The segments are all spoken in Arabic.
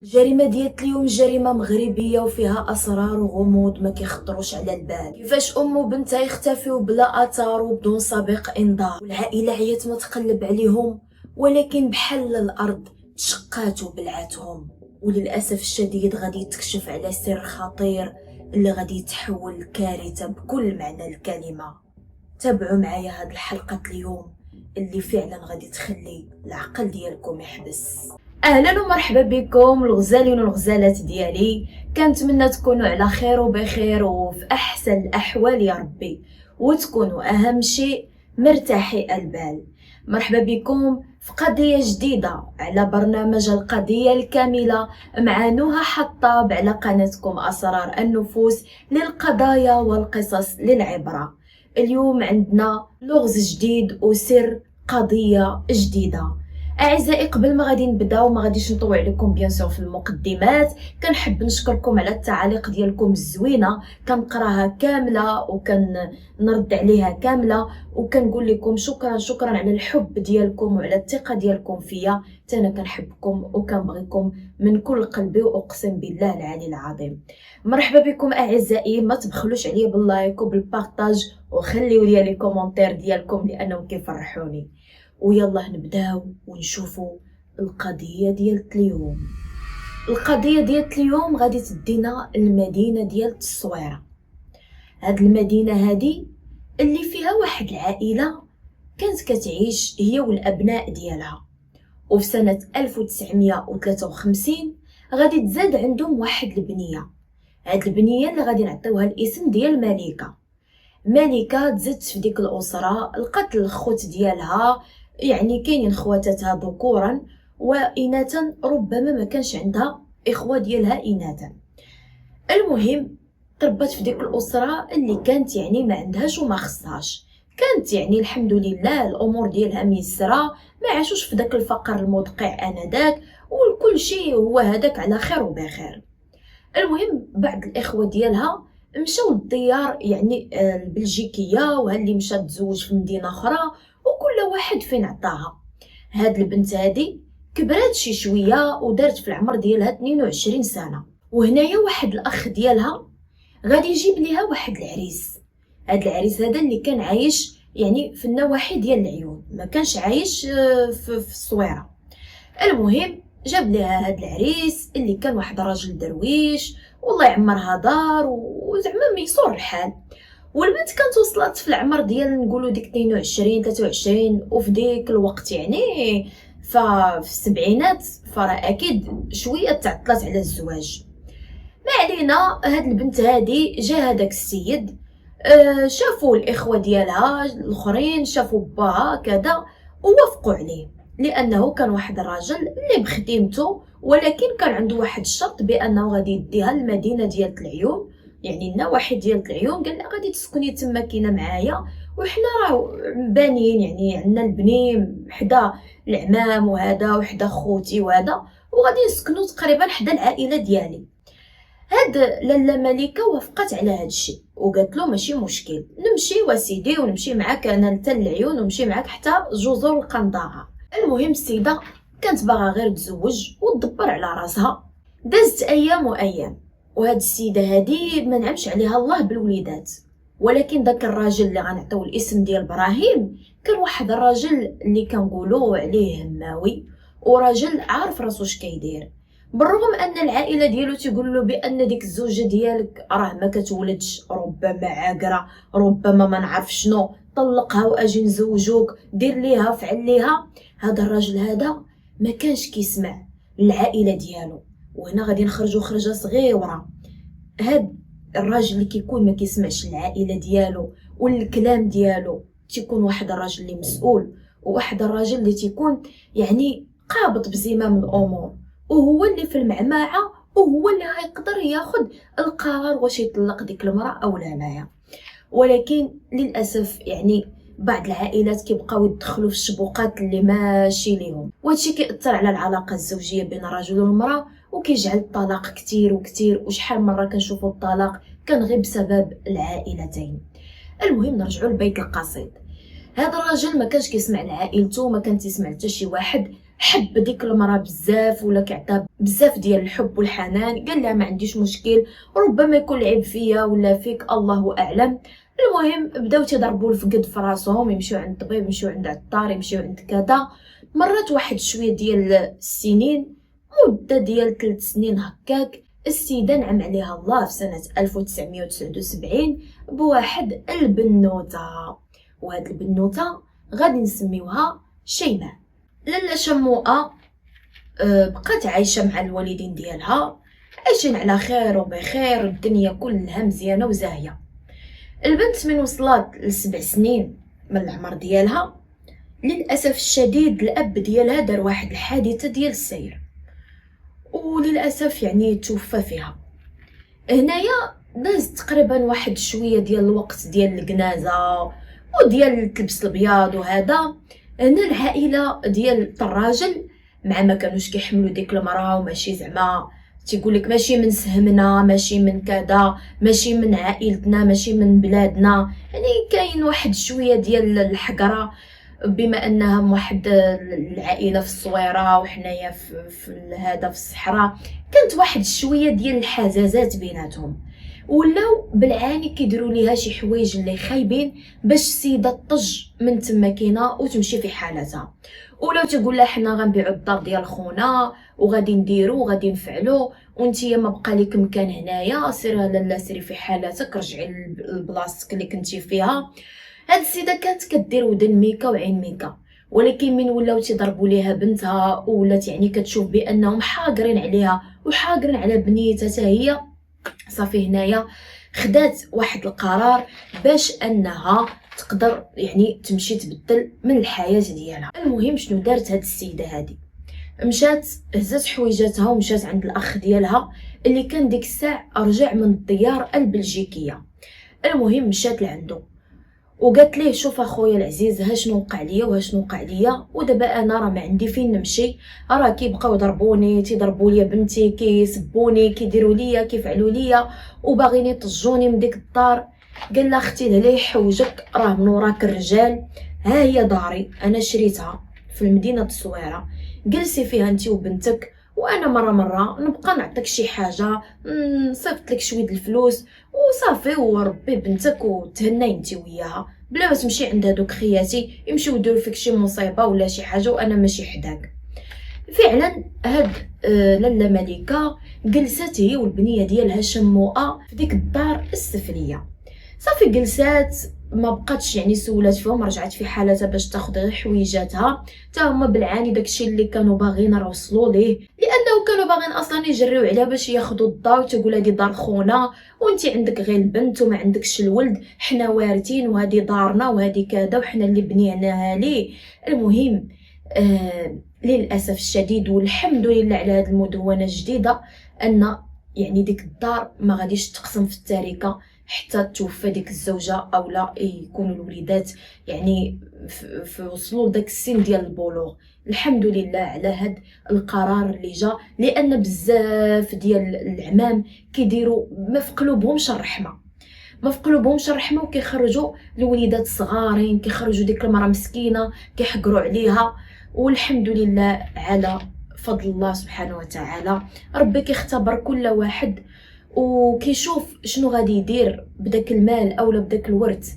الجريمة ديال اليوم جريمة مغربية وفيها أسرار وغموض ما كيخطروش على البال. كيفاش أم وبنتها يختفيو بلا أثار وبدون سابق إنذار، والعائلة عيات ما تقلب عليهم ولكن بحال الأرض تشقات وبلعاتهم. وللأسف الشديد غادي تكشف على سر خطير اللي غادي يتحول لكارثة بكل معنى الكلمة. تابعوا معايا هاد الحلقة اليوم اللي فعلا غادي تخلي العقل ديالكم يحبس. اهلا ومرحبا بكم الغزالين والغزالات ديالي، كنتمنى تكونوا على خير وبخير وفي احسن الاحوال يا ربي، وتكونوا اهم شيء مرتاحي البال. مرحبا بكم في قضيه جديده على برنامج القضيه الكامله مع نهى حطاب على قناتكم اسرار النفوس للقضايا والقصص للعبره. اليوم عندنا لغز جديد وسر قضيه جديده. اعزائي، قبل ما غادي نبداو ما غاديش نطول عليكم بيان سور في المقدمات، كنحب نشكركم على التعاليق ديالكم الزوينه، كنقراها كامله وكنرد عليها كامله، وكنقول لكم شكرا على الحب ديالكم وعلى الثقه ديالكم فيا. انا كنحبكم وكنبغيكم من كل قلبي واقسم بالله العلي العظيم. مرحبا بكم اعزائي، ما تبخلوش عليا باللايك وبالبارطاج وخليوا لي لي كومونتير ديالكم لانهم كيفرحوني. ويلا نبداو ونشوفوا القضية ديال اليوم. القضية ديال اليوم غادي تدينا المدينة ديال التصويرة. هاد المدينة هادي اللي فيها واحد العائلة كانت كتعيش هي والأبناء ديالها، وفي سنة 1953 غادي تزاد عندهم واحد البنية. هاد البنية اللي غادي نعطيوها الاسم ديال ملكة تزادت في ديك الأسرة، لقات الخوت ديالها يعني كاينين خواتاتها ذكورا وإناثا، ربما ما كانش عندها إخوة ديالها إناثا. المهم تربت في ديك الأسرة اللي كانت يعني ما عندهاش وما خصهاش، كانت يعني الحمد لله الأمور ديالها ميسرة، ما عاشوش في داك الفقر المدقع آنذاك، وكل شيء هو هذاك على خير وبخير. المهم بعض الإخوة ديالها مشاو للديار يعني البلجيكيه، وهاللي مشات تزوج في مدينه اخرى، وكل واحد فين عطاها. هاد البنت هادي كبرات شي شويه ودارت في العمر ديالها 22 سنه، وهنايا واحد الاخ ديالها غادي يجيب ليها واحد العريس. هاد العريس هذا اللي كان عايش يعني في النواحي ديال العيون، ما كانش عايش في الصويره. المهم جاب ليها هاد العريس اللي كان واحد راجل درويش والله يعمرها دار وزعما ميسور الحال. والبنت كانت وصلت في العمر ديال نقولوا ديك 22 23، وفي ديك الوقت يعني ففي السبعينات، فراه اكيد شويه تعطلت على الزواج. ما علينا، هاد البنت هادي جا هذاك السيد، شافوا الاخوه ديالها الاخرين، شافوا باها كذا ووافقوا عليه، لانه كان واحد الراجل اللي بخدمته، ولكن كان عنده واحد الشرط بانه غادي يديها المدينه ديال العيون، يعني النواحي ديال العيون. قال لها غادي تسكني تما كاينه معايا، وحنا راه بانين يعني عندنا البني حدا العمام وهذا وحدا خوتي وهذا، وغادي نسكنوا تقريبا حدا العائله ديالي. هاد لاله ملكه وافقت على هاد الشيء وقالت له ماشي مشكل، نمشي وسيدي ونمشي معاك انا حتى العيون ونمشي معاك حتى جزر القنطره. المهم السيده كانت باغا غير تزوج وتدبر على راسها. دازت ايام وايام، وهاد السيده هادي ما نعمش عليها الله بالوليدات، ولكن داك الراجل اللي غنعطيو الاسم ديال ابراهيم كان واحد الراجل اللي كنقولوا عليه هماوي، وراجل عارف راسو اش كيدير. بالرغم ان العائله ديالو تيقول له بان ديك الزوجه ديالك راه ما كتولدش، ربما عاقره، ربما ما نعرف شنو، طلقها واجي نزوجوك، دير ليها فعل ليها. هذا الراجل هذا ما كانش كيسمع العائله ديالو. وهنا غادي نخرجوا خرجه صغيره. هاد الراجل اللي كيكون ما كيسمعش العائله ديالو والكلام ديالو تيكون واحد الراجل اللي مسؤول، وواحد الراجل اللي تيكون يعني قابض بزمام الامور، وهو اللي في المعمعه، وهو اللي هيقدر ياخذ القرار واش يطلق ديك المراه او لا. ولكن للاسف يعني بعض العائلات كيبقاو يدخلوا في الشبوقات اللي ماشي ليهم، وهادشي كيأثر على العلاقه الزوجيه بين الرجل والمراه، وكيجعل الطلاق كتير وكتير، وشحال مره كنشوفوا الطلاق كان غير بسبب العائلتين. المهم نرجعوا لبيت القصيد. هذا الراجل ما كانش كيسمع لعائلته، ما كان تيسمع حتى شي واحد، حب ديك المراه بزاف ولا كيعطيها بزاف ديال الحب والحنان، قال لها ما عنديش مشكل، ربما يكون العيب فيا ولا فيك الله اعلم. المهم بداو تيضربوا الفقد في راسهم، يمشيو عند الطبيب، يمشيو عند عطار، يمشيو عند كذا. مرات واحد شويه ديال السنين، مده ديال 3 سنين هكاك، السيده نعم عليها الله في سنه 1979 بواحد البنوته، وهاد البنوته غادي نسميوها شيماء. لاله شموءه بقات عايشه مع الوالدين ديالها، عايشين على خير وبخير، الدنيا كلها مزيانه وزاهيه. البنت من وصلت ل7 سنين من العمر ديالها، للاسف الشديد الاب ديالها دار واحد الحادثه ديال السير، وللاسف يعني توفى فيها. هنايا داز تقريبا واحد شويه ديال الوقت ديال الجنازه وديال التلبس الابيض وهذا. هنا العائله ديال الراجل مع ما كانوش كيحملوا ديك المراه، وماشي زعما تيقول لك ماشي من سهمنا، ماشي من كذا، ماشي من عائلتنا، ماشي من بلادنا، يعني كاين واحد شويه ديال الحقره بما انها واحد العائله في الصويره وحنايا في هذا في الصحراء. كانت واحد شويه ديال الحزازات بيناتهم، ولاو بالعاني كيديروا ليها شي حوايج اللي خايبين باش السيده طج من تما كينا وتمشي في حالتها. ولاو تقول لها حنا غنبيعوا الدار ديال خونا وغادي نديروا وغادي نفعلوا، وانتيا ما بقى لك مكان هنايا، سيري لاله سيري في حالتك، رجعي لبلاصتك اللي كنتي فيها. هاد السيده كانت كدير ودن ميكا وعين ميكا، ولكن من ولاو تيضربوا ليها بنتها ولات يعني كتشوف بانهم حاقرين عليها وحاقرين على بنيتها حتى هي، صافي هنايا خدات واحد القرار باش انها تقدر يعني تمشي تبدل من الحياه ديالها. المهم شنو دارت هاد السيده هادي؟ مشات هزات حويجاتها ومشات عند الاخ ديالها اللي كان ديك الساعه رجع من الديار البلجيكيه. المهم مشات لعندو وقالت ليه شوف اخويا العزيز، ها شنو وقع ليا وها شنو وقع ليا، ودابا انا راه ما عندي فين نمشي، راه كيبقاو يضربوني، تيضربوا ليا بنتي، كيسبوني، كيديروا ليا، كيفعلوا ليا، وباغيين يطجوني من ديك الدار. قال لها اختي عليه حوجك، راه من وراك الرجال، ها هي داري انا شريتها في المدينه الصويره، جلسي فيها انت وبنتك، وانا مره نبقى نعطيك شي حاجه، نصيفط لك شويه الفلوس وصافي، وربي بنتك وتهني انت وياها، بلا ما تمشي عند هذوك خياتي يمشيو يديروا فيك شي مصيبه ولا شي حاجه وانا ماشي حداك. فعلا هاد لاله ملكه جلسات هي والبنيه ديالها شموءه في ديك الدار السفليه. صافي جلسات، ما بقاتش يعني سولات فيهم، رجعت في حالتها باش تاخذ غير حويجاتها. حتى هما بالعاني داكشي اللي كانوا باغيين راه وصلوا ليه، لانه كانوا باغيين اصلا يجريو عليها باش ياخذوا الدار، وتقول هذه دار خونا وانت عندك غير البنت وما عندكش الولد، حنا وارثين وهذه دارنا وهذه كذا وحنا اللي بنيناها ليه. المهم للاسف الشديد والحمد لله على هذه المدونه الجديده ان يعني ديك الدار ما غاديش تقسم في التركه حتى توفى ديك الزوجه او لا يكونوا الوليدات يعني في وصلوا داك السن ديال البلوغ. الحمد لله على هاد القرار اللي جا، لان بزاف ديال العمام كيديروا ما في قلوبهمش الرحمه، ما في قلوبهمش الرحمه، وكيخرجوا الوليدات صغارين، كيخرجوا ديك المراه مسكينه كيحقروا عليها. والحمد لله على فضل الله سبحانه وتعالى، ربي كيختبر كل واحد وكيشوف شنو غادي يدير بداك المال اولا بداك الورث.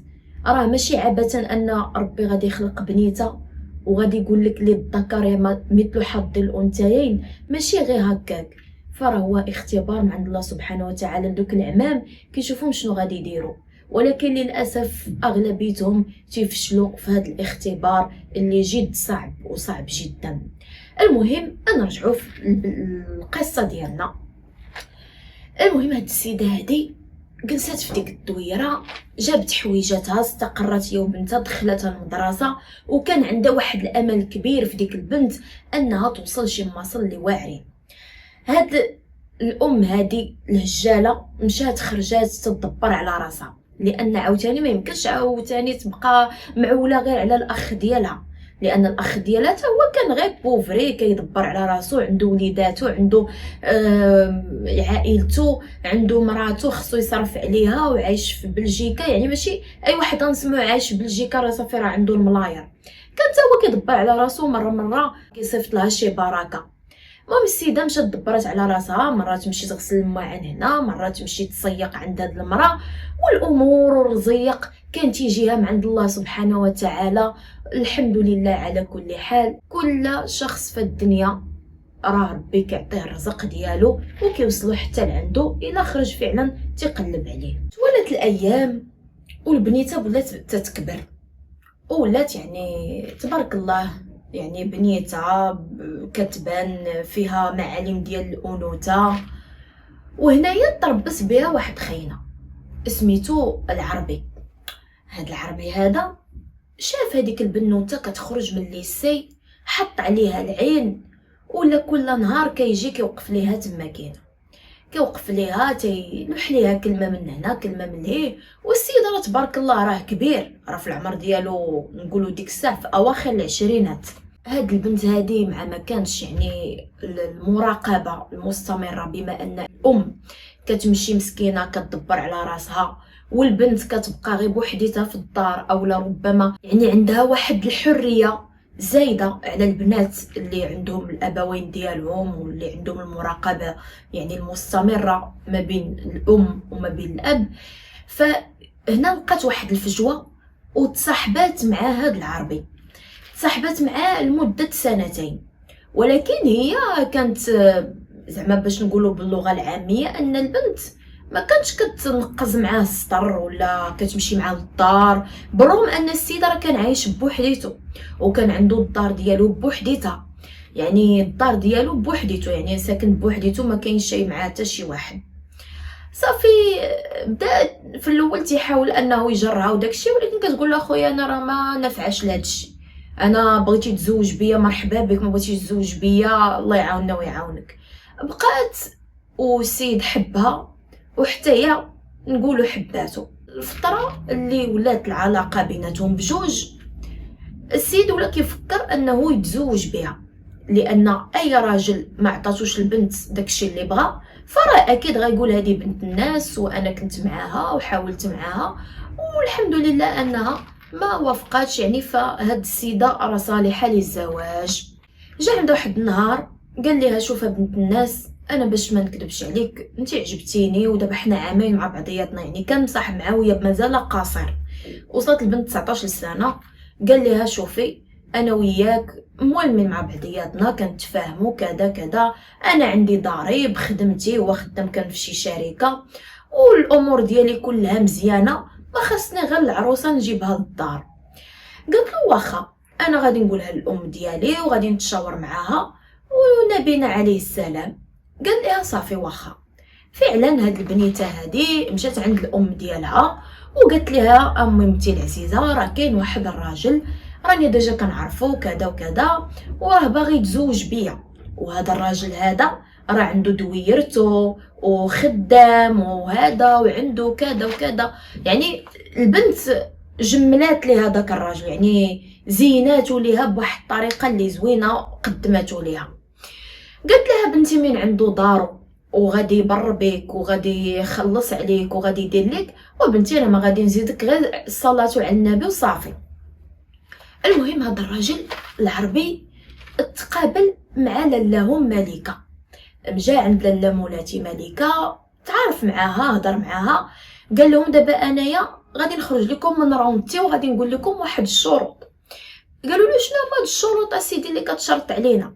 راه ماشي عبثا ان ربي غادي يخلق بنيته وغادي يقول لك للذكر مثل حظ الانثيين، ماشي غير هكاك، فراه هو اختبار من عند الله سبحانه وتعالى. دوك العمام كيشوفون شنو غادي يديروا، ولكن للاسف اغلبيتهم تيفشلوا في هذا الاختبار اللي جد صعب وصعب جدا. المهم نرجعوا في القصه ديالنا. المهم هاد السيده هادي جلسات في ديك الدويره، جابت حويجاتها، استقرت هي وبنتها، دخلتها المدرسه، وكان عندها واحد الامل كبير في ديك البنت انها توصل شي مصل اللي واعرين. هاد الام هادي الهجاله مشات خرجات تدبر على راسها، لان عاوتاني ما يمكنش عاوتاني تبقى معوله غير على الاخ ديالها، لان الاخ ديالها هو كان غير بوفري كيدبر على راسو، عنده وليداتو، عنده عائلته، عنده مراته خصو يصرف عليها وعايش في بلجيكا، يعني ماشي اي واحد غنسمعو عايش في بلجيكا راه صافي راه عنده الملاير. كان تا هو كيدبر على راسو مره كيصيفط لها شي بركه. المهم السيده مشات دبرات على راسها، مرات تمشي تغسل الماعن هنا، مرات تمشي تصيق عند هاد المراه، والامور والرزيق كان تيجيها من عند الله سبحانه وتعالى. الحمد لله على كل حال. كل شخص في الدنيا راه ربي كيعطيه الرزق ديالو وكيوصلو حتى لعندو الا خرج فعلا تيقلب عليه. تولات الايام والبنيته ولات تتكبر ولات يعني تبارك الله، يعني بنيتها كتبان فيها معالم ديال الانوثه. وهنايا تربص بها واحد خينا سميتو العربي. هاد العربي هذا شاف هذيك البنوته كتخرج من الليسي، حط عليها العين، ولا كل نهار كيجي كيوقف ليها تما كيوقف ليها تيلوح ليها كلمه من هنا كلمه من هي. والسيد راه تبارك الله راه كبير، راه في العمر ديالو نقولوا ديك الساعه في اواخر العشرينات. هاد البنت هادي مع ما كانش يعني المراقبه المستمره، بما ان الام كتمشي مسكينه كتدبر على راسها والبنت كتبقى غير بوحديتها في الدار، او ربما يعني عندها واحد الحريه زايده على البنات اللي عندهم الابوين ديالهم واللي عندهم المراقبه يعني المستمره ما بين الام وما بين الاب. فهنا لقات واحد الفجوه وتصاحبات مع هاد العربي، تصاحبات معاه لمده 2 سنين. ولكن هي كانت زعما باش نقولوا باللغه العاميه ان البنت ما كانتش كتنقز معاه السطر ولا كتمشي معاه للدار، بالرغم ان السيد راه كان عايش بوحديته وكان عنده الدار ديالو بوحديتها، يعني الدار ديالو بوحديته، يعني ساكن بوحديته ما كاينش شي معاه حتى شي واحد. صافي بدا في الاول تيحاول انه يجرها وداكشي، ولكن كتقول له خويا انا راه ما نافعش لهادشي، انا بغيتي تزوج بيا مرحبا بك، ما بغيتيش تزوج بيا الله يعاوننا ويعاونك. بقات والسيد حبها وحتى هي نقولوا حباتو. الفتره اللي ولات العلاقه بيناتهم بجوج، السيد ولا كيفكر انه يتزوج بها، لان اي راجل ما عطاتوش البنت داكشي اللي بغا فراه اكيد غيقول هذه بنت الناس وانا كنت معاها وحاولت معاها والحمد لله انها ما وافقاتش. يعني فهاد السيده راه صالحه للزواج. جا عنده واحد النهار قال لها شوفه بنت الناس، انا باش ما نكذبش عليك انت عجبتيني ودابا حنا عامين مع بعضياتنا، يعني كان مصاحب معاه وهي مازال قاصر، وصلت البنت 19 سنه. قال لها شوفي انا وياك مولمين مع بعضياتنا كنتفاهموا كذا كذا، انا عندي داري بخدمتي وخدام كان في شي شركه والامور ديالي كلها مزيانه، ما خاصني غير العروسه نجيبها للدار. قالت له واخا انا غادي نقولها للام ديالي وغادي نتشاور معاها ونبينا عليه السلام. قال لها صافي واخا. فعلا هاد البنيته هادي مشات عند الام ديالها وقالت لها امي العزيزه راه كاين واحد الراجل راني ديجا كنعرفو كذا وكذا وراه باغي يتزوج بيا، وهذا الراجل هذا راه عنده دويرته وخدام وهذا وعنده كذا وكذا. يعني البنت جملات لي هذاك الراجل، يعني زيناتو ليها بواحد الطريقه اللي زوينه قدماتو ليها. قالت لها بنتي من عنده دارو وغادي يبر بك وغادي يخلص عليك وغادي يدير لك، وبنتي انا ما غادي نزيدك غير الصلاه على النبي وصافي. المهم هذا الراجل العربي تقابل مع لالهم ملكه، مجا عند لاله مولاتي ملكه تعرف معاها هضر معاها، قال لهم دابا انايا غادي نخرج لكم من رونتي وغادي نقول لكم واحد الشروط. قالوا له شنو هما هاد الشروط اسيدي اللي كتشرط علينا؟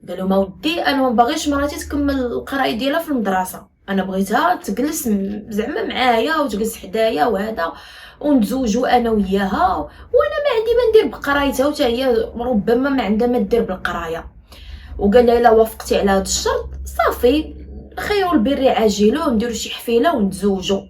قالوا ما ودي انا ما باغيش مراتي تكمل القرايه ديالها في المدرسه، انا بغيتها تجلس زعما معايا وتجلس حدايا وهذا ونتزوجوا انا وياها، وانا ما عندي ما ندير بقرايتها وتا هي ربما ما عندها ما دير بالقرايه. وقال لها الا وافقتي على هذا الشرط صافي خير البر عاجله ونديروا شي حفيله ونتزوجوا.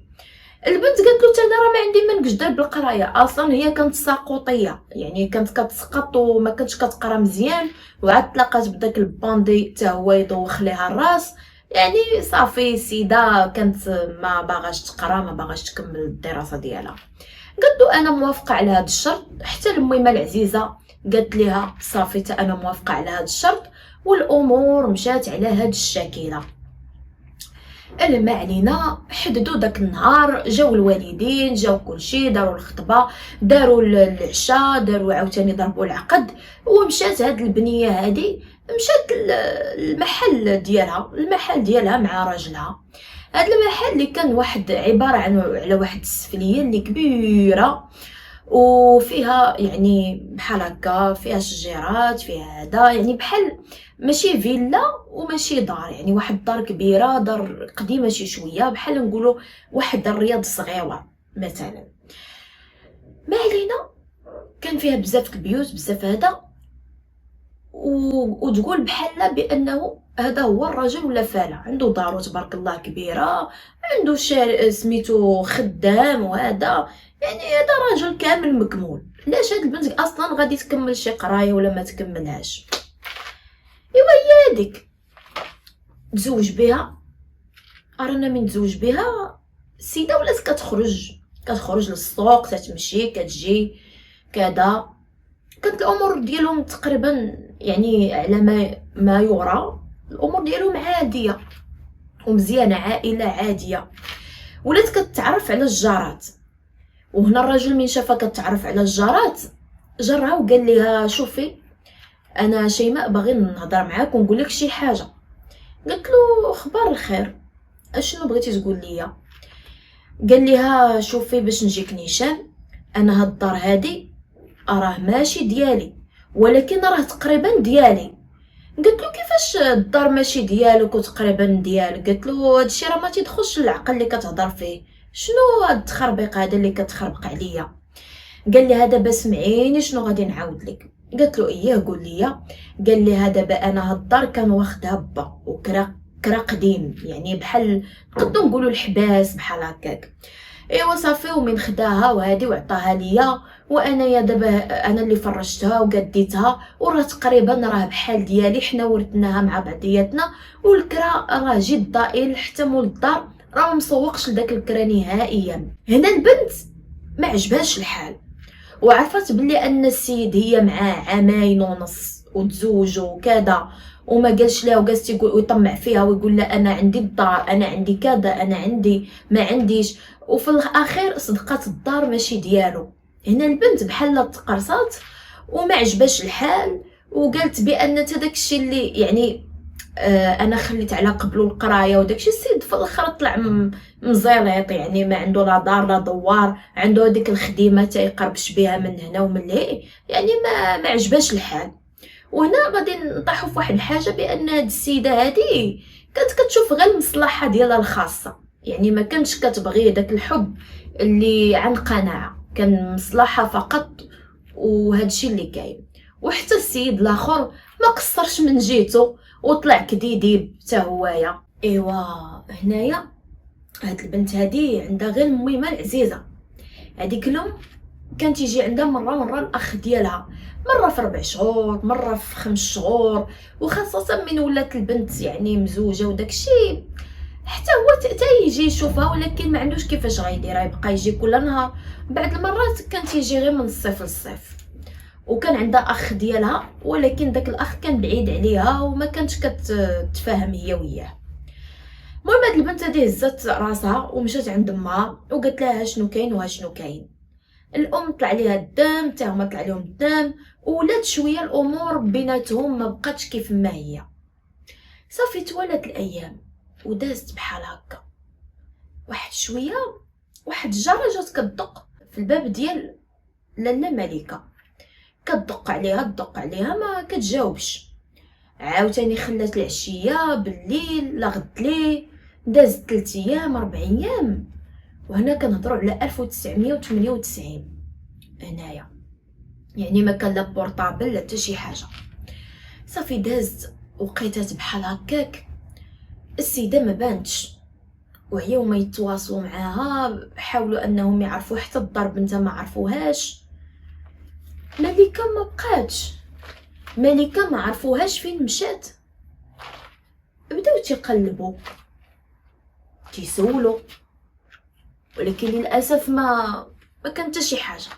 البنت قالت له انا راه ما عندي ما نقدر بالقرايه، اصلا هي كانت ساقوطيه يعني كانت كتسقط وما كانتش كتقرا مزيان، وعاد تلاقات بداك الباندي حتى هو يدوخ ليها الراس. يعني صافي سيده كانت ما باغاش تقرا ما باغاش تكمل الدراسه ديالها. قالت له انا موافقه على هذا الشرط. حتى الميمه العزيزه قالت لها صافي تا انا موافقه على هذا الشرط، والامور مشات على هذه الشاكله. ما علينا. حددوا داك النهار، جاو الوالدين، جاو كلشي، داروا الخطبه، داروا العشاء، داروا عاوتاني ضربوا العقد، ومشات هاد البنيه هادي مشات المحل ديالها مع راجلها. هاد المحل اللي كان واحد عباره عن على واحد السفليه اللي كبيره، وفيها يعني بحال هكا، فيها شجيرات، فيها هذا، يعني بحال ماشي فيلا وماشي دار، يعني واحد دار كبيره، دار قديمه شي شويه، بحال نقولوا واحد الرياض صغيره مثلا. ما علينا. كان فيها بزاف البيوت، بزاف هذا، وتقول بحال بانه هذا هو الرجل ولا فاله، عنده دارو تبارك الله كبيره، عنده سميتو خدام وهذا، يعني هذا راجل كامل مكمول. علاش هاد البنت اصلا غادي تكمل شي قرايه ولا ما تكملهاش؟ ايوا هي هذيك تزوج بها. رانا من تزوج بها السيده ولات كتخرج للسوق، تتمشي كتجي كذا. كانت الامور ديالهم تقريبا يعني على ما يرى الامور ديالهم عاديه ومزيانه، عائله عاديه. ولات كتعرف على الجارات، وهنا الرجل من شافها كتعرف على الجارات جرها وقال لها شوفي انا شيماء باغي نهضر معاك ونقول لك شي حاجه. قالت له اخبار الخير، اشنو بغيتي تقول لي؟ قال لها شوفي باش نجيك نيشان، انا هاد الدار هادي راه ماشي ديالي ولكن راه تقريبا ديالي. قلت له كيفاش الدار ماشي ديالك وتقريبا ديالك؟ قلت له هادشي راه ما تيدخلش للعقل اللي كتهضر فيه، شنو هاد التخربيق هذا اللي كتخربق عليا؟ قال لي هذا سمعيني شنو غادي نعاود لك. قلت له اييه قول لي. قال لي هذا انا هاد الدار كان واخدها با كرا قديم، يعني بحال نقدروا نقولوا الحباس بحال هكاك. ايوا صافي، ومن خداها وهادي وعطاها ليا، وانا يا دابا انا اللي فرشتها وقديتها، وراه تقريبا راه بحال ديالي، حنا ورثناها مع بعضياتنا، والكرا راه جد ضئيل، حتى مول الدار راه مسوقش لداك الكرا نهائيا. هنا البنت ما عجبهاش الحال، وعرفت بلي ان السيد هي معاه عامين ونص وتزوجوا وكذا، وما قالش لها، وجالس يقول ويطمع فيها ويقول لها انا عندي الدار، انا عندي كذا، انا عندي ما عنديش، وفي الاخير صدقات الدار ماشي ديالو. هنا البنت بحال تقرصات وما عجباش الحال، وقالت بان تا داكشي اللي يعني انا خليت على قبلو القرايه وداكشي، السيد في الاخر طلع مزيليط، يعني ما عنده لا دار لا دوار، عنده هذيك الخديمه تيقربش بها من هنا ومن لهي، يعني ما عجباش الحال. وهنا غادي نطيحوا في واحد الحاجه، بان هاد السيده هادي كانت كتشوف غير المصلحه ديالها الخاصه، يعني ما كانتش كتبغي داك الحب اللي عن قناعه، كان مصلحه فقط، وهادشي اللي كاين. وحتى السيد الاخر ما قصرش من جهته وطلع كديديب حتى هوايا. ايوا هنايا هاد البنت هادي عندها غير الميمه العزيزه. هذيك الام كان تيجي عندها مره الاخ ديالها، مره في 4 شهور، مره في 5 شهور، وخاصه من ولات البنت يعني مزوجه وداكشي، حتى هو حتى يجي يشوفها، ولكن ما عندوش كيفاش غيدير، يبقى يجي كل نهار. بعض المرات كان تيجي غير من الصيف للصيف. وكان عندها اخ ديالها، ولكن داك الاخ كان بعيد عليها وما كانتش كتفاهم هي وياه. المهم هاد البنت هادي هزات راسها ومشات عند امها وقالت لها شنو كاين وشنو كاين. الام طلع عليها الدم، حتى هما طلع عليهم الدم، ولات شويه الامور بيناتهم ما بقاتش كيف ما هي. صافي توالت الايام ودازت بحال هكا. واحد شويه واحد الجاره جات كتدق في الباب ديال لاله مليكه، كتدق عليها ما كتجاوبش. عاوتاني خلات العشيه بالليل لا غد ليه، دازت 3 ايام 4 ايام، وهنا كنهضروا على 1998 هنايا، يعني ما كان لا بورطابل لا حتى شي حاجه. صافي دازت وقيتات بحال هكاك، السيده ما بانتش، وهي وما يتواصلوا معاها، حاولوا انهم يعرفوا، حتى الدار بنتها ما عرفوهاش. ملكه ما بقاتش، ملكه ما عرفوهاش فين مشات. بداو تيقلبوا تيسولوا، ولكن للاسف ما كان حتى شي حاجه.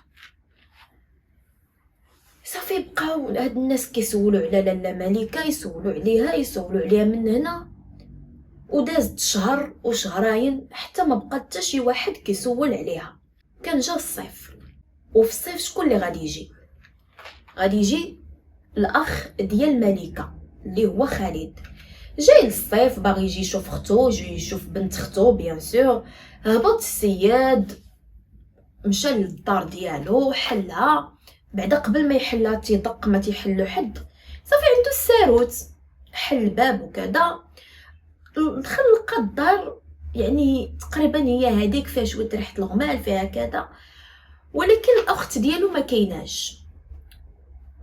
صافي بقاو هاد الناس كيسولوا على لاله ملكه، يسولوا عليها من هنا ودازت شهر وشهرين حتى ما بقى حتى شي واحد كيسول عليها. كان جا الصيف، وفي الصيف شكون اللي غادي يجي؟ غادي يجي الاخ ديال مليكه اللي هو خالد. جاي للصيف باغي يجي يشوف اختو، يجي يشوف بنت اختو بيان سور. هبط السياد، مشى للدار ديالو، حلها. بعدا قبل ما يحلها تيدق، ما تيحلو حد، صافي عنده الساروت، حل الباب وكذا. دخل لقى الدار يعني تقريبا هي هذيك، فيها شويه ريحه الغمال، فيها كذا، ولكن الاخت ديالو ما كايناش.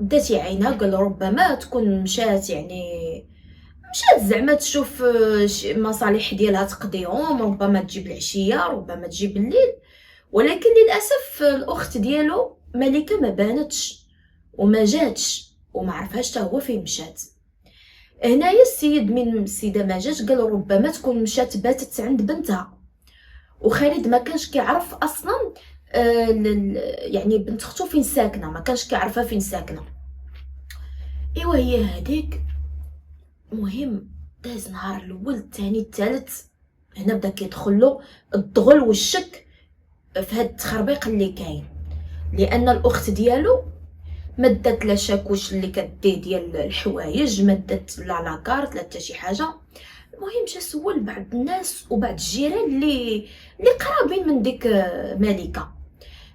بدات عينها، قال ربما تكون مشات، يعني مشات زعما تشوف مصالح ديالها تقضيهم، ربما تجيب العشيه، ربما تجيب الليل. ولكن للاسف الاخت ديالو ملكه ما بانتش وما جاتش، وما عرفهاش حتى هو فين مشات. هنايا السيد من السيده ما جاتش، قال ربما تكون مشات باتت عند بنتها. وخالد ما كانش كيعرف اصلا يعني بنت اختو فين ساكنه، ما كانش كيعرفها فين ساكنه. ايوا هي هذيك. المهم داز نهار الاول، الثاني، الثالث، هنا بدا كيدخل له الضغل والشك في هاد التخربيق اللي كاين، لان الاخت ديالو مدت لا شاكوش اللي كديه ديال الحوايج، مدت لا لاكارت لا حتى شي حاجه. المهم جا سول بعض الناس وبعض الجيران اللي قرابين من ديك ملكه.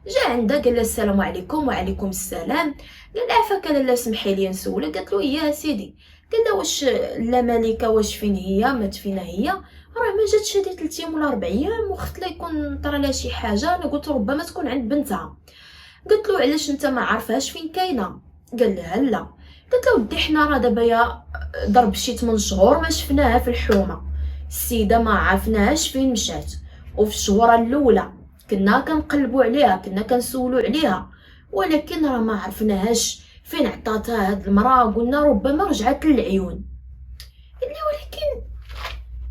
جا عندها قال لها السلام عليكم. وعليكم السلام. قال لها عفاك لاله سمحي لي نسولك. قالت له يا سيدي. قال لها واش لا ملكه واش فين هي؟ مات فينا هي؟ راه ما جاتش هذه 3 ايام ولا 4 ايام، وخت لا يكون طرا لها شي حاجه. انا قلت ربما تكون عند بنتها. قلت له علاش انت ما عارفاش فين كاينه؟ قال لها لا. قلت له ودي حنا راه دابا يا ضرب شي 8 شهور ما شفناها في الحومه، السيده ما عرفناهاش فين مشات، وفي الشهوره الاولى كنا كنقلبوا عليها، كنا كنسولوا عليها، ولكن راه ما عرفناهاش فين عطاتها هاد المراه. قلنا ربما رجعت للعيون. قال لي ولكن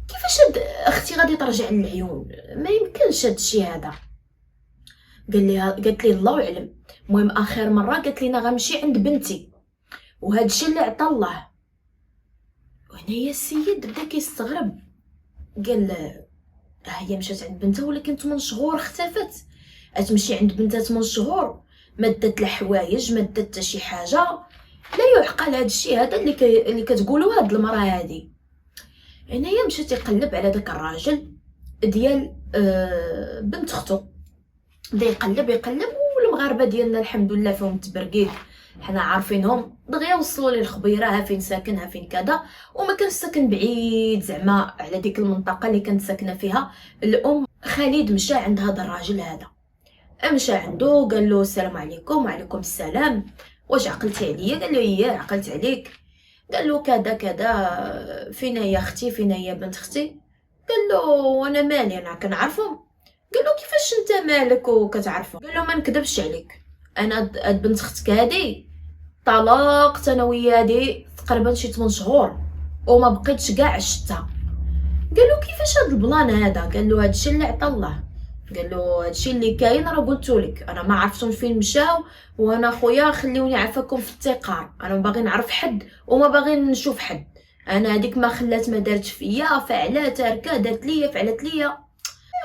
كيفاش هاد اختي غادي ترجع للعيون؟ ما يمكنش هادشي هذا. قالت لي الله اعلم. المهم اخر مره قالت لينا غنمشي عند بنتي، وهذا الشيء اللي عطا الله. وهنايا السيد بدا كيستغرب، قال هي مشات عند بنتها ولكن 8 شهور اختفت. تمشي عند بنتها 8 شهور ما دات لا حوايج، ما دات حتى شي حاجه. لا يعقل هذا الشيء هذا اللي كتقولوا هاد المراه هذه. هنايا مشى تيقلب على داك الراجل ديال بنت اختو، بدا يقلب. والمغاربه ديالنا الحمد لله فيهم التبرقيق، حنا عارفينهم دغيا. وصلوا لي الخبيره ها فين ساكن، ها فين كذا. وما كانش ساكن بعيد زعما على ديك المنطقه اللي كانت ساكنه فيها الام. خالد مشى عند هذا الراجل هذا، مشى عنده قال له السلام عليكم. وعليكم السلام. واش عقلتي عليا؟ قال له ايه عقلت عليك. قال له كذا كذا، فين هي اختي؟ فين هي بنت اختي؟ قال له وانا مالي، انا كنعرفهم. قال له كيفاش انت مالك وكتعرفهم؟ قال له ما نكذبش عليك، انا هاد بنت اختك هادي طلقت انا ويا هادي تقريبا شي 8 شهور وما بقيتش كاع عشتها. قال له كيفاش هاد البلان هذا؟ قال له هادشي اللي عطا الله. قال له هادشي اللي كاين راه قلتولك، انا ما عرفتهم فين مشاو، وانا خويا خليوني عافاكم في التقار، انا ما باغي نعرف حد وما باغي نشوف حد. انا هذيك ما خلات ما دارت فيا، فعلات تاركه، دارت ليا فعلت ليا.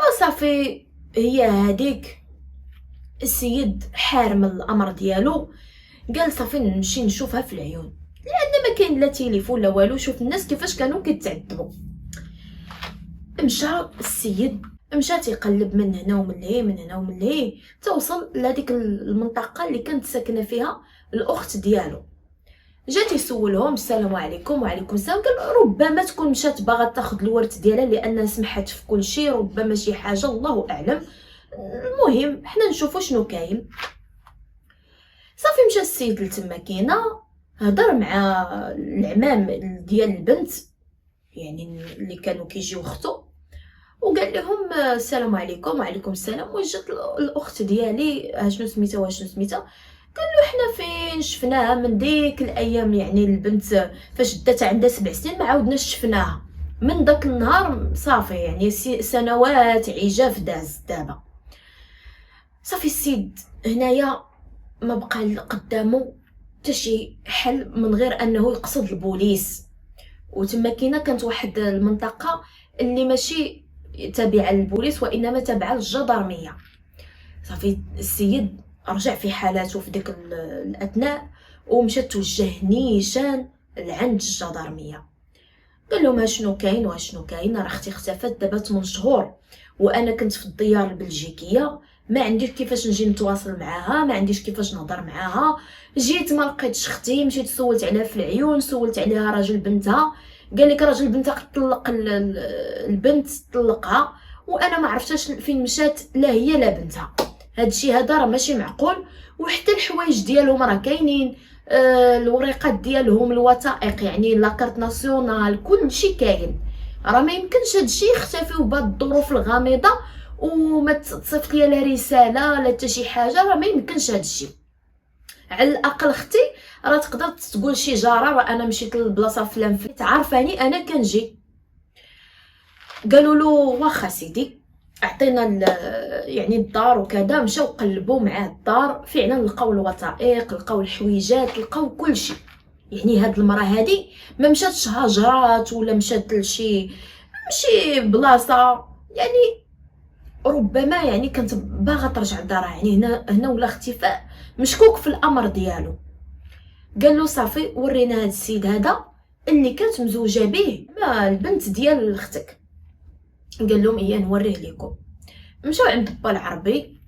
وصافي هي هذيك. السيد حار من الامر ديالو، قال صافي نمشي نشوفها في العيون، لان ما كاين لا تليفون لا والو. شوف الناس كيفاش كانوا كيتعذبوا. مشى السيد، مشى تيقلب من هنا ومن لهي، من هنا ومن لهي، توصل لهاديك المنطقه اللي كانت ساكنه فيها الاخت ديالو. جا تيسولهم السلام عليكم. وعليكم السلام. قال ربما تكون مشات باغا تاخذ الورث ديالها لان سمحت في كل شيء، ربما شي حاجه الله اعلم. المهم حنا نشوفوا شنو كاين. صافي مشى السيد لتما كاينه، هضر مع العمام ديال البنت يعني اللي كانوا كيجيو اختو، وقال لهم السلام عليكم. وعليكم السلام. وجات الاخت ديالي شنو سميتها وشنو سميتها؟ قال له احنا فين شفناها من ديك الايام، يعني البنت فاش دات عندها 7 سنين ما عاودناش شفناها. من داك النهار صافي يعني سنوات عجاف داز دابا. صافي السيد هنايا ما بقى قدامه حتى شي حل من غير انه يقصد البوليس. وتما كاينه كانت واحد المنطقه اللي ماشي تابعه للبوليس وانما تابعه للجدرميه. صافي السيد رجع في حالاته في ديك الاثناء ومشى توجه نيشان لعند الجدرميه. قال لهم اشنو كاين واشنو كاين، راه اختي اختفت دابا 8 شهور وانا كنت في الديار البلجيكيه، ما عنديش كيفاش نجي نتواصل معاها، ما عنديش كيفاش نهضر معاها، جيت ما لقيتش اختي، مشيت سولت عليها في العيون، سولت عليها راجل بنتها، قال لك راجل بنتها قد طلق البنت، طلقها وانا ما عرفتش فين مشات لا هي لا بنتها. هادشي هذا راه ماشي معقول. وحتى الحوايج ديالهم راه كاينين، الوريقات ديالهم، الوثائق يعني لاكارت ناسيونال، كلشي كاين. راه ما يمكنش هادشي يختفيو بهاد الظروف الغامضه وما تصيفط ليا لا رساله لا حتى شي حاجه، راه ما يمكنش هادشي. على الاقل اختي راه تقدر تقول شي جاره راه انا مشيت للبلاصه فلان تعرفاني انا كنجي. قالوا له واخا سيدي، عطينا يعني الدار وكذا. مشاو قلبوا مع الدار، فعلا لقاو الوثائق، لقاو الحويجات، لقاو كلشي. يعني هاد المراه هادي ما مشاتش هاجرات ولا مشات لشي بلاصه، يعني ربما يعني كانت باغا ترجع لدارها. يعني هنا ولا اختفاء مشكوك في الامر ديالو. قال له صافي ورينا هاد السيد هذا اللي كانت مزوجه به ما البنت ديال اختك. قال لهم ايه نوريه لكم. مشاو عند با العربي،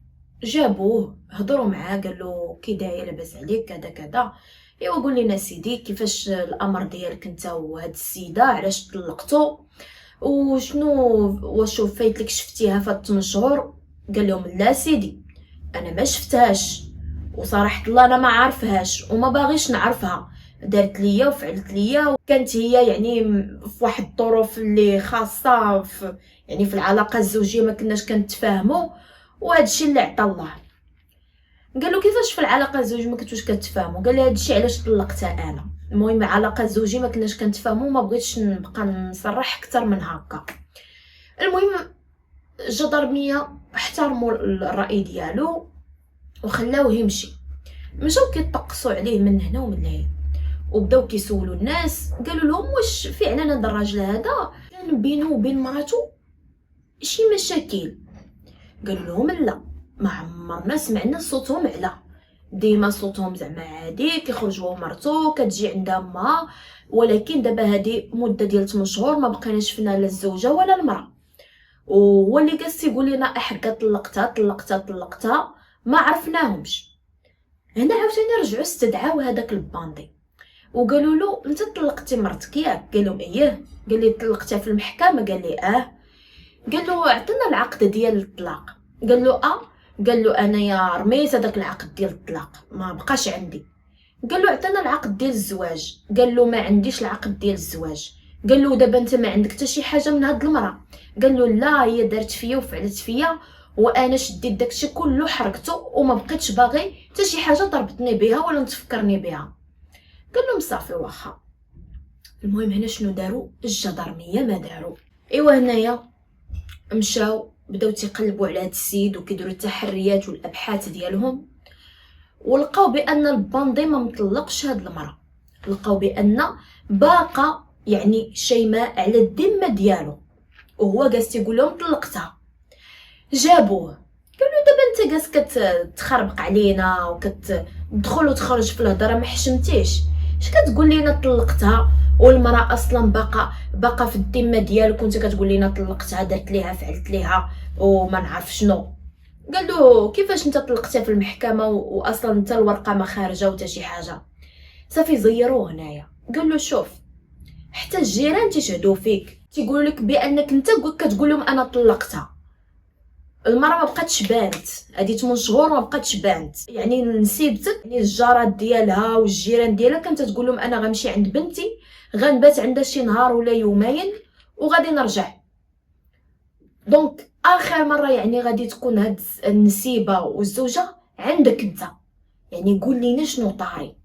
جابوه، هضروا معاه، قال له كي داير لاباس عليك كذا كذا. ايوا قول لنا سيدي كيفاش الامر ديالك انت وهاد السيده، علاش طلقتو وشنو، واش وفيت لك شفتيها فات 8 شهور؟ قال لهم لا سيدي انا ما شفتهاش، وصراحه الله انا ما عارفهاش وما باغيش نعرفها، دارت ليا وفعلت ليا، وكانت هي يعني في واحد الظروف اللي خاصه في يعني في العلاقه الزوجيه ما كناش كنتفاهموا، وهذا الشيء اللي عطا الله. قال له كيفاش في العلاقه الزوجيه ما كنتوش كتفاهموا؟ قال له هذا الشيء علاش طلقتها انا. المهم العلاقه الزوجيه ما كناش كنتفاهموا، ما بغيتش نبقى نصرح اكثر من هكا. المهم الجدرميه احترموا الراي ديالو وخلاوه يمشي. مشاو كيطقسوا عليه من هنا ومن هنا، وبداو كيسولوا الناس، قالوا لهم واش فعلا هذا الراجل هذا كان بينه وبين مراته شي مشاكل؟ قالوا لهم لا، ما عمرنا سمعنا صوتهم علا، ديما صوتهم زعما عادي، كيخرجوا مرتو كتجي عندها امها، ولكن دابا هذه مده ديال 8 شهور ما بقيناش شفنا لا الزوجه ولا المراه. وهو اللي جالس يقول لنا حكا طلقتها ما عرفناهمش. هنا عاوتاني رجعوا استدعاو هذاك الباندي وقالوا له انت طلقتي مرتك ياك؟ قال لهم ايه. قال لي طلقتها في المحكمه؟ قال لي اه. قال له عطينا العقد ديال الطلاق. قال له اه. قال له انا يا رميت هذاك العقد ديال الطلاق ما بقاش عندي. قال له عطينا العقد ديال الزواج. قال له ما عنديش العقد ديال الزواج. قال له دابا انت ما عندك حتى شي حاجه من هاد المراه؟ قال له لا، هي دارت فيا وفعلت فيا وانا شديت داكشي كله حرقته وما بقيتش باغي حتى شي حاجه تربطني بها ولا تفكرني بها. قال لهم صافي واخا. المهم هنا شنو داروا الجدرميه؟ ما داروا. ايوا هنايا مشاو بداو تيقلبوا على هاد السيد وكيديروا التحريات والابحاث ديالهم، ولقاو بان الباندي ما مطلقش هاد المراه، لقاو بان باقا يعني شيماء على الذمه ديالو وهو جالس يقول لهم طلقتها. جابوه قالوا دابا انت جالس كتخربق علينا وكتدخل وتخرج في الهضره، ما حشمتيش، اش كتقول لينا طلقتها والمراه اصلا باقا في الذمه ديالك وانت كتقول لينا طلقتها، درت ليها فعلت ليها وما نعرف شنو. قال له كيفاش انت طلقتها في المحكمه واصلا انت الورقه ما خارجه وتا شي حاجه؟ صافي زيروه هنايا. قال له شوف حتى الجيران تيشهدوا فيك، تيقولوا لك بانك انت كتقول لهم انا طلقتها. المراه ما بقاتش بانت هذه 8 شهور، ما بقاتش بانت، يعني نسيبتك. يعني الجارات ديالها والجيران ديالها كانت تقول لهم انا غنمشي عند بنتي، غنبات عندها شي نهار ولا يومين وغادي نرجع. دونك اخر مره يعني غادي تكون هاد النسيبه والزوجه عندك انت، يعني قول لينا شنو طاري.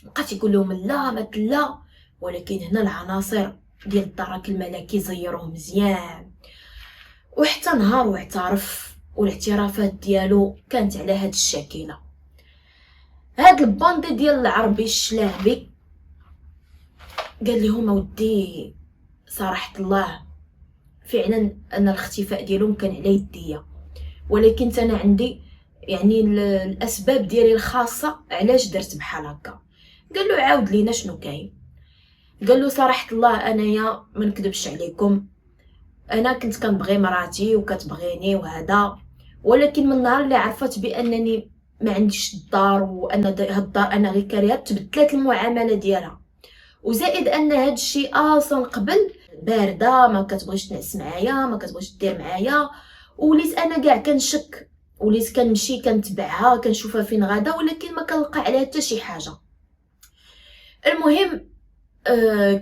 بقات يقول لهم لا ما لا، ولكن هنا العناصر ديال الدرك الملكي زيروه مزيان، وحتى نهار واعترف والاعترافات ديالو كانت على هاد الشاكله. هاد الباندي ديال العربي الشلاهبي قال لهم ودي صراحه الله فعلا انا الاختفاء ديالهم كان على يديا، ولكن انا عندي يعني الاسباب ديالي الخاصه علاش درت بحال هكا. قال له عاود لينا شنو كاين. قال له صراحه الله انايا ما نكذبش عليكم، انا كنت كنبغي مراتي وكتبغيني وهذا، ولكن من النهار اللي عرفت بانني ما عنديش الدار وان هاد الدار انا غير كاريها، تبدلت المعامله ديالها. وزائد ان هاد الشيء اصلا قبل بارده، ما كتبغيش تنعس معايا، ما كتبغيش دير معايا، وليت انا كاع كنشك، وليت كنمشي كنتبعها كنشوفها فين غادا، ولكن ما كنلقى عليها حتى شي حاجه. المهم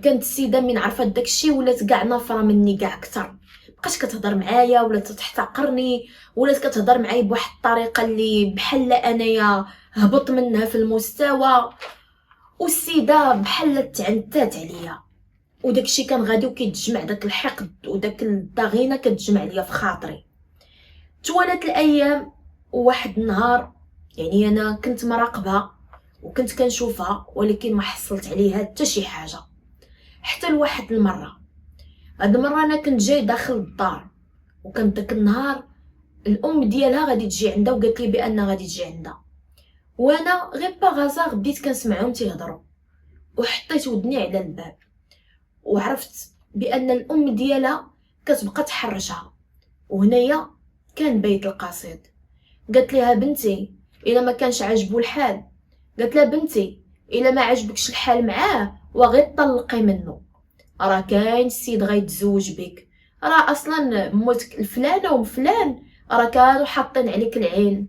كانت السيده من عرفت داكشي ولات كاع نافره مني كاع اكثر، بقات كتهضر معايا ولات تحتقرني، ولات كتهضر معايا بواحد الطريقه اللي بحال انايا هبط منها في المستوى، والسيده بحال تعنتات عليا. وداكشي كان غادي وكيتجمع داك الحقد وداك الضغينه كتجمع ليا في خاطري. توالت الايام، وواحد النهار يعني انا كنت مراقبها وكنت كنشوفها، ولكن ما حصلت عليها حتى شي حاجه. حتى لواحد المره، هاد المره انا كنت جاي داخل الدار، وكان داك النهار الام ديالها غادي تجي عندها وقالت لي بان غادي تجي عندها، وانا غير باغازار بديت كنسمعهم تيهضروا، وحطيت ودني على الباب وعرفت بان الام ديالها كتبقى تحرشها. وهنايا كان بيت القصيد. قالت لها بنتي الا ما كانش عاجبو الحال، قالت لها بنتي الا ما عجبكش الحال معاه وغير طلقي منه، راه كاين السيد غيتزوج بك، راه اصلا موتك الفلانه وفلان راه كانوا حاطين عليك العين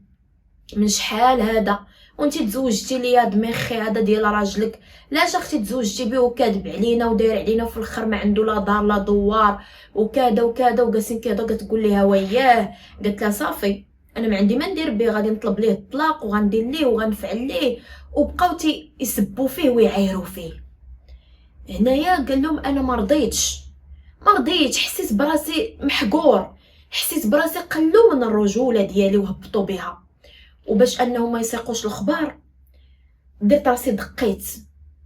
من شحال هذا، وانتي تزوجتي ليا دميخي هذا ديال راجلك، لاش اختي تزوجتي بيه وكاذب علينا وداير علينا في الاخر ما عنده لا دار لا دوار وكذا وكذا وجالسين كيهضروا. كتقول ليها وياه، قالت لها صافي انا ما عندي ما ندير به، غادي نطلب ليه الطلاق وغندير ليه وغنفعل ليه. وبقاو يسبوا فيه ويعايروا فيه. هنايا قال لهم انا ما رضيتش، حسيت براسي محقور، حسيت براسي قلوا من الرجوله ديالي وهبطوا بها. وباش انهم ما يسيقوش الخبار درت راسي دقيت،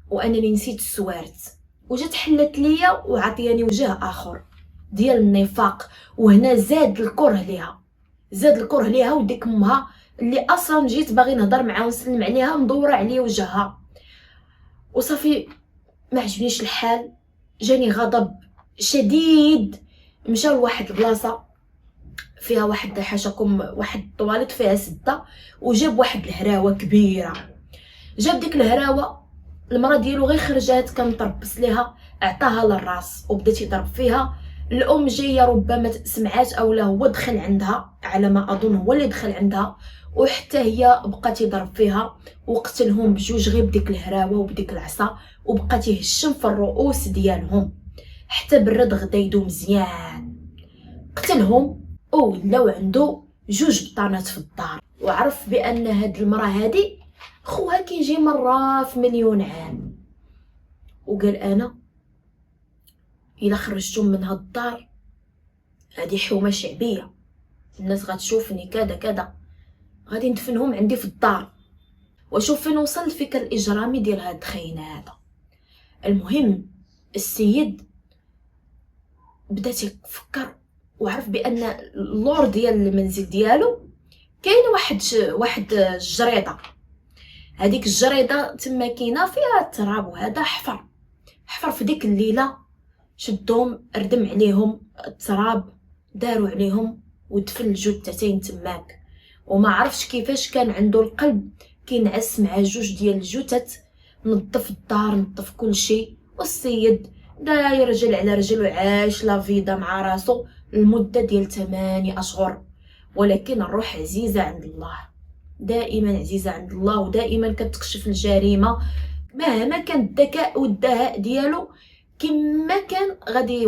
وانني نسيت السوارت، وجات حلت ليا وعطياني وجه اخر ديال النفاق. وهنا زاد الكره ليها وديك امها اللي اصلا جيت باغي نهضر معاها ونسلم عليها مدوره عليا وجهها. وصافي ما عجبنيش الحال، جاني غضب شديد. مشى لواحد البلاصه فيها واحد حاشاكم واحد الطواليت فيها سده، وجاب واحد الهراوه كبيره. جاب ديك الهراوه، المراه ديالو غير خرجات كان تربص ليها، عطاها للراس وبدا يضرب فيها. الام جايه ربما سمعات او لا هو دخل عندها، على ما اظن هو اللي دخل عندها، وحتى هي بقات يضرب فيها وقتلهم بجوج غير بديك الهراوه وبديك العصا، وبقات يهشم في الرؤوس ديالهم حتى برد غدا يدو مزيان. قتلهم ولاو عنده جوج بطانات في الدار. وعرف بان هاد المراه هادي خوها كيجي مره في مليون عام، وقال انا الا خرجتهم من هاد الدار هادي حومه شعبيه، الناس غتشوفني كذا كذا، غادي ندفنهم عندي في الدار. وشوف فين وصل الفكر الاجرامي ديال هاد الخاينه هذا. المهم السيد بدا يفكر وعرف بان اللور ديال المنزل ديالو كاين واحد الجريده. هذيك الجريده تما كاينه فيها التراب، وهذا حفر في ديك الليله، شدهم ردم عليهم التراب، داروا عليهم ودفن الجثتين تماك. وما عرفش كيفاش كان عنده القلب كينعس مع جوج ديال الجثث. نظف الدار، نظف كل شيء، والسيد داير رجل على رجل وعايش لا فيدا مع راسو المده ديال 8 اشهر. ولكن الروح عزيزه عند الله، دائما عزيزه عند الله، ودائما كتكشف الجريمه مهما كان الذكاء والدهاء ديالو. كما كان غادي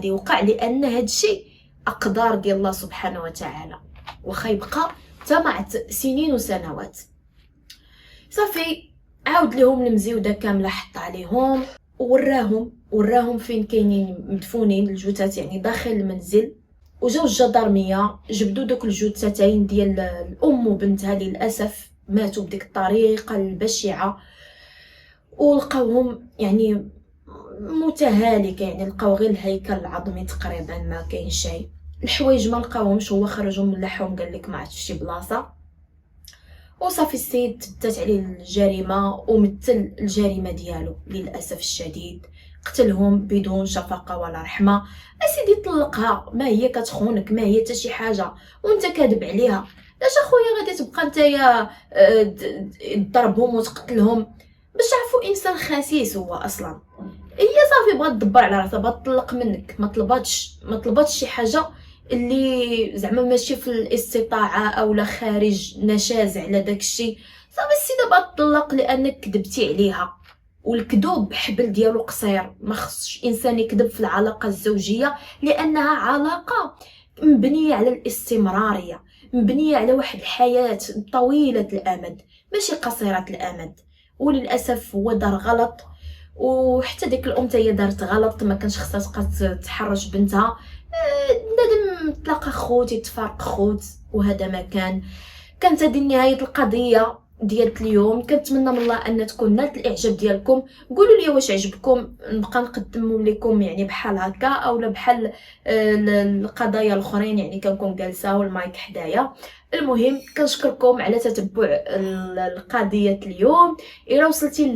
يوقع لان هادشي اقدار ديال الله سبحانه وتعالى، واخا يبقى تمع سنين وسنوات. صافي عاود لهم المزيوده كامله، حط عليهم وراهم فين كاينين مدفونين الجثث يعني داخل المنزل. وجاو الجدارميه جبدوا دوك الجثتين ديال الام وبنتها اللي للاسف ماتوا بديك الطريقه البشعه، ولقاوهم يعني متهالكه، يعني لقاو غير الهيكل العظمي تقريبا ما كاين شيء. الحوايج ما لقاوهمش، هو خرجهم من لحهم قال لك ما عرفتش في شي بلاصه. وصافي السيد تبدات عليه الجريمه ومثل الجريمه ديالو للاسف الشديد، قتلهم بدون شفقه ولا رحمه. اسيدي طلقها، ما هي كتخونك، ما هي حتى شي حاجه وانت كاذب عليها. لاش اخويا غادي تبقى نتايا تضربهم وتقتلهم؟ باش تعرفوا انسان خسيس هو اصلا. هي صافي بغات تدبر على راسها، بغات تطلق منك، ما طلباتش شي حاجه اللي زعما ماشي في الاستطاعه او لا خارج نشاز على داكشي. صافي السيده بغات تطلق لانك كذبتي عليها، والكذوب حبل ديالو قصير، ما خصش انسان يكذب في العلاقه الزوجيه، لانها علاقه مبنيه على الاستمراريه، مبنيه على واحد الحياه طويله الامد ماشي قصيره الامد. وللاسف هو دار غلط، وحتى ديك الام هي دارت غلط، ما كانش خصها تبقى تحرش بنتها. بنادم تلاقى خوت يتفارق خوت، وهذا ما كانت هذه نهايه القضيه ديال اليوم. كنتمنى من الله ان تكون نالت الاعجاب ديالكم. قولوا لي واش عجبكم نبقى نقدم لكم يعني بحال هكا اولا بحال القضايا الاخرين، يعني كنكون جالسه والمايك حدايا. المهم كنشكركم على تتبع القضيه اليوم. الا وصلتي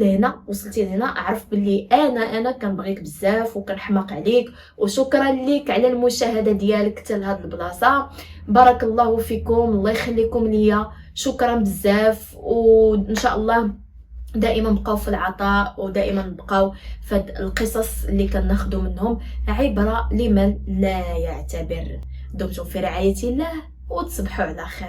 لهنا اعرف باللي انا كنبغيك بزاف وكنحماق عليك، وشكرا ليك على المشاهده ديالك حتى لهاد البلاصه. بارك الله فيكم، الله يخليكم ليا، شكرا بزاف. وان شاء الله دائما بقاو في العطاء، ودائما بقاو في القصص اللي كناخذوا منهم عبره لمن لا يعتبر. دمتم في رعايه الله وتصبحوا على خير.